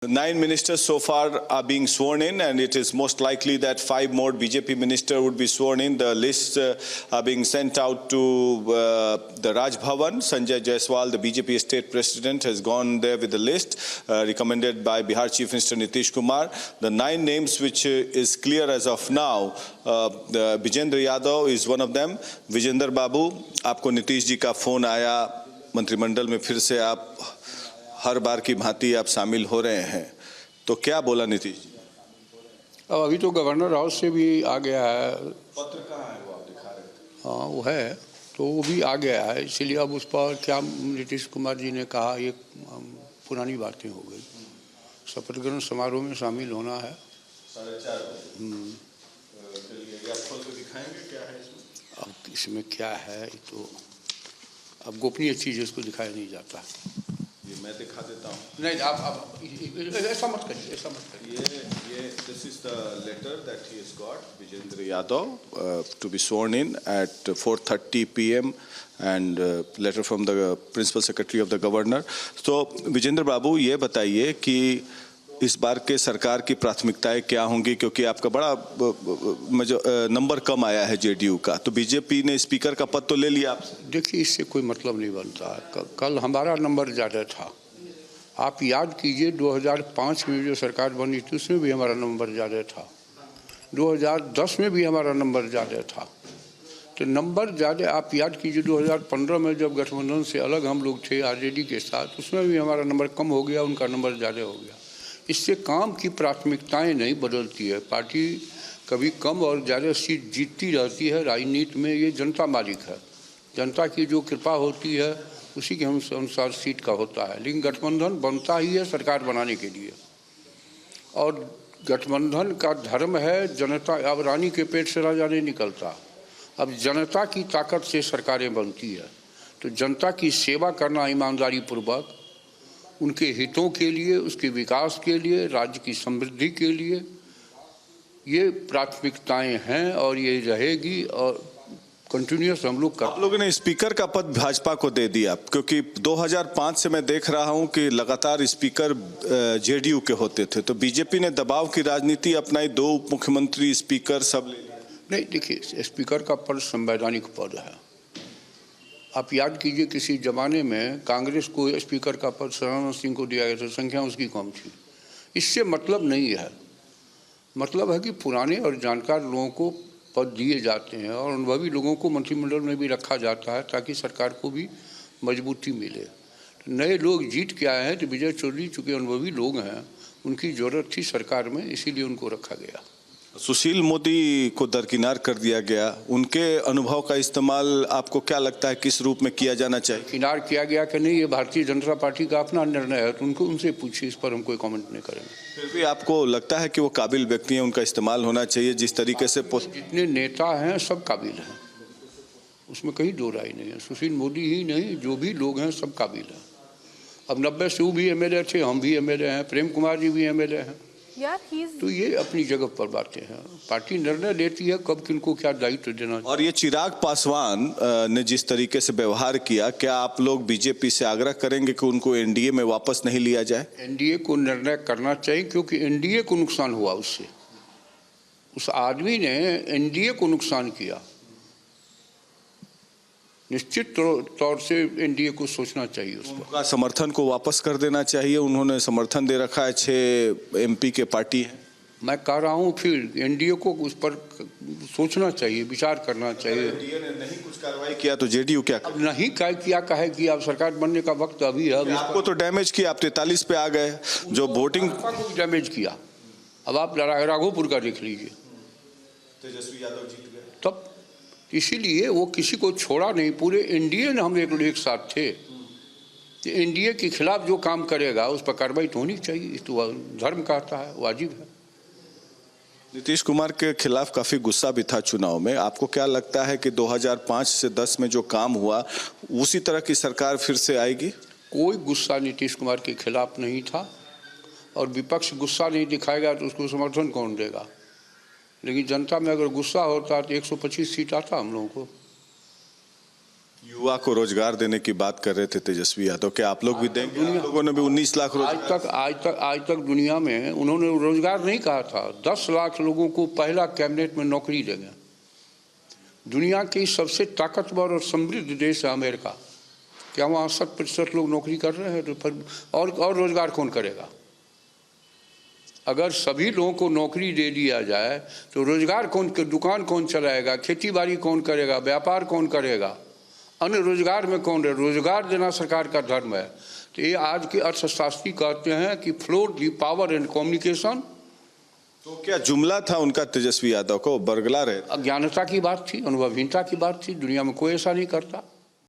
9 ministers so far are being sworn in, and it is most likely that 5 more BJP ministers would be sworn in. The lists are being sent out to the Raj Bhavan. Sanjay Jaiswal, the BJP state president, has gone there with the list recommended by Bihar Chief Minister Nitish Kumar. The 9 names which is clear as of now, Vijendra Yadav is one of them. Vijender Babu, आपको नीतीश जी का phone आया, मंत्रिमंडल में फिर से आप हर बार की भांति आप शामिल हो रहे हैं, तो क्या बोला नीतीश जी? अब अभी तो गवर्नर हाउस से भी आ गया है पत्र। कहाँ है वो, आप दिखा रहे थे? हाँ वो है, तो वो भी आ गया है, इसलिए अब उस पर क्या नीतीश कुमार जी ने कहा ये पुरानी बातें हो गई। शपथ ग्रहण समारोह में शामिल होना है 4:30 बजे। दिखाएंगे क्या है इसमें? अब इसमें क्या है तो अब गोपनीय चीज़ है, इसको दिखाया नहीं जाता। मैं दिखा देता हूँ। नहीं, आप ऐसा मत करिए, ऐसा मत करिए। ये this is the letter that he has got, Vijendra Yadav, to be sworn in at 4:30 p.m. and letter from the principal secretary of the governor. तो विजेंद्र बाबू ये बताइए कि इस बार के सरकार की प्राथमिकताएं क्या होंगी, क्योंकि आपका बड़ा नंबर कम आया है जेडीयू का, तो बीजेपी ने स्पीकर का पद तो ले लिया आपसे। देखिए इससे कोई मतलब नहीं बनता। कल हमारा नंबर ज़्यादा था। आप याद कीजिए 2005 में जो सरकार बनी थी उसमें भी हमारा नंबर ज़्यादा था, 2010 में भी हमारा नंबर ज़्यादा था। तो नंबर ज़्यादा आप याद कीजिए 2015 में जब गठबंधन से अलग हम लोग थे आरजेडी के साथ, उसमें भी हमारा नंबर कम हो गया, उनका नंबर ज़्यादा हो गया। इससे काम की प्राथमिकताएं नहीं बदलती है। पार्टी कभी कम और ज़्यादा सीट जीतती रहती है। राजनीति में ये जनता मालिक है, जनता की जो कृपा होती है उसी के अनुसार सीट का होता है। लेकिन गठबंधन बनता ही है सरकार बनाने के लिए, और गठबंधन का धर्म है जनता। अब रानी के पेट से राजा नहीं निकलता, अब जनता की ताकत से सरकारें बनती है। तो जनता की सेवा करना ईमानदारी पूर्वक, उनके हितों के लिए, उसके विकास के लिए, राज्य की समृद्धि के लिए, ये प्राथमिकताएं हैं और ये रहेगी और कंटिन्यूस हम लोग आप लोगों ने स्पीकर का पद भाजपा को दे दिया, क्योंकि 2005 से मैं देख रहा हूं कि लगातार स्पीकर जेडीयू के होते थे, तो बीजेपी ने दबाव की राजनीति अपनाई, 2 उप मुख्यमंत्री स्पीकर सब ले लिया। नहीं, देखिए स्पीकर का पद संवैधानिक पद है। आप याद कीजिए किसी ज़माने में कांग्रेस को स्पीकर का पद सदानंद सिंह को दिया गया था, संख्या उसकी कम थी। इससे मतलब नहीं है, मतलब है कि पुराने और जानकार लोगों को पद दिए जाते हैं और अनुभवी लोगों को मंत्रिमंडल में भी रखा जाता है ताकि सरकार को भी मजबूती मिले। नए लोग जीत के आए हैं, तो विजय चौधरी चूँकि अनुभवी लोग हैं, उनकी ज़रूरत थी सरकार में, इसीलिए उनको रखा गया। सुशील मोदी को दरकिनार कर दिया गया, उनके अनुभव का इस्तेमाल आपको क्या लगता है किस रूप में किया जाना चाहिए? किनार किया गया कि नहीं, ये भारतीय जनता पार्टी का अपना निर्णय है, तो उनको उनसे पूछिए, इस पर हम कोई कमेंट नहीं करेंगे। फिर भी आपको लगता है कि वो काबिल व्यक्ति हैं, उनका इस्तेमाल होना चाहिए जिस तरीके से? जितने नेता हैं सब काबिल हैं, उसमें कहीं दो राय नहीं है। सुशील मोदी ही नहीं, जो भी लोग हैं सब काबिल हैं। अब 90 से वो भी एमएलए थे, हम भी एमएलए हैं, प्रेम कुमार जी भी एमएलए हैं, तो ये अपनी जगह पर बातें हैं। पार्टी निर्णय लेती है कब किनको क्या दायित्व देना। और ये चिराग पासवान ने जिस तरीके से व्यवहार किया, क्या आप लोग बीजेपी से आग्रह करेंगे कि उनको एनडीए में वापस नहीं लिया जाए? एनडीए को निर्णय करना चाहिए, क्योंकि एनडीए को नुकसान हुआ उससे। उस आदमी ने एनडीए को नुकसान किया, निश्चित तौर से एनडीए को सोचना चाहिए उस पर। उनका समर्थन को वापस कर देना चाहिए, उन्होंने समर्थन दे रखा है, 6 एमपी के पार्टी है। मैं कह रहा हूँ फिर एनडीए को उस पर सोचना चाहिए, विचार करना चाहिए। एनडीए ने नहीं कुछ कार्रवाई किया तो जेडीयू क्या अब नहीं किया कहे कि अब सरकार बनने का वक्त अभी है। आपको तो डैमेज किया, आप 43 पे आ गए, जो वोटिंग को डैमेज किया। अब आप राघोपुर का देख लीजिए, तेजस्वी यादव जीत गए। तब इसीलिए वो किसी को छोड़ा नहीं, पूरे एनडीए ने हम एक साथ थे। तो एनडीए के खिलाफ जो काम करेगा उस पर कार्रवाई तो होनी चाहिए, तो धर्म कहता है, वाजिब है। नीतीश कुमार के खिलाफ काफी गुस्सा भी था चुनाव में, आपको क्या लगता है कि 2005 से 10 में जो काम हुआ उसी तरह की सरकार फिर से आएगी? कोई गुस्सा नीतीश कुमार के खिलाफ नहीं था, और विपक्ष गुस्सा नहीं दिखाएगा तो उसको समर्थन कौन देगा? लेकिन जनता में अगर गुस्सा होता तो 125 सीट आता हम लोगों को। युवा को रोजगार देने की बात कर रहे थे तेजस्वी यादव, क्या आप लोग भी देंगे? आप लोगों ने भी 19 लाख रोजगार। आज तक दुनिया में उन्होंने रोजगार नहीं कहा था। 10 लाख लोगों को पहला कैबिनेट में नौकरी देंगे। दुनिया की सबसे ताकतवर और समृद्ध देश है अमेरिका, क्या वहाँ 80% लोग नौकरी कर रहे हैं? तो फिर और रोजगार कौन करेगा? अगर सभी लोगों को नौकरी दे दिया जाए तो रोजगार दुकान कौन चलाएगा? खेती बाड़ी कौन करेगा? व्यापार कौन करेगा? अन्य रोजगार में कौन रहे? रोजगार देना सरकार का धर्म है। तो ये आज के अर्थशास्त्री कहते हैं कि float the power and communication. तो क्या जुमला था उनका तेजस्वी यादव को, बरगला रहे? अज्ञानता की बात थी, अनुभवहीनता की बात थी। दुनिया में कोई ऐसा नहीं करता।